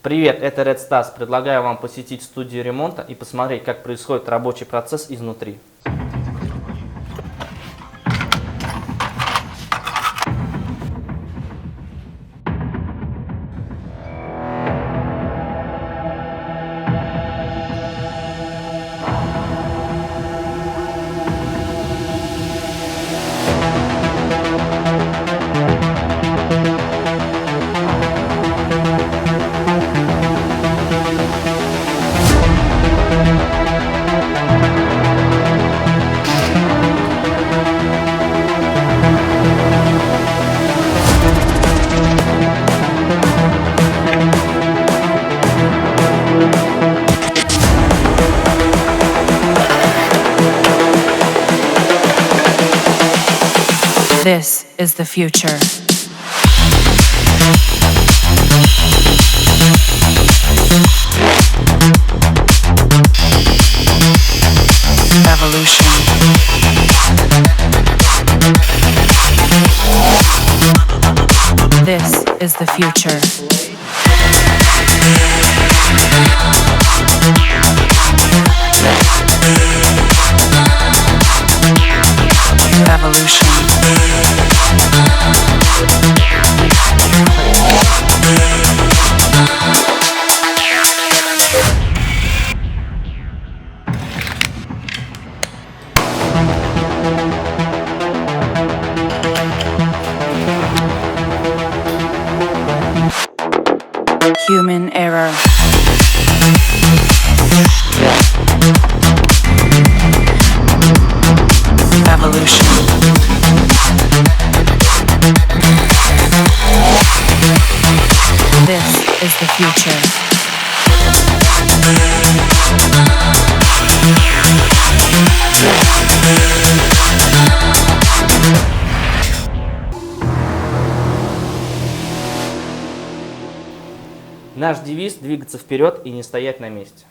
Привет, это REDSTAS. Предлагаю вам посетить студию ремонта и посмотреть, как происходит рабочий процесс изнутри. This is the future. Evolution. This is the future. Evolution. Human error. Evolution. This is the future. Наш девиз – двигаться вперед и не стоять на месте.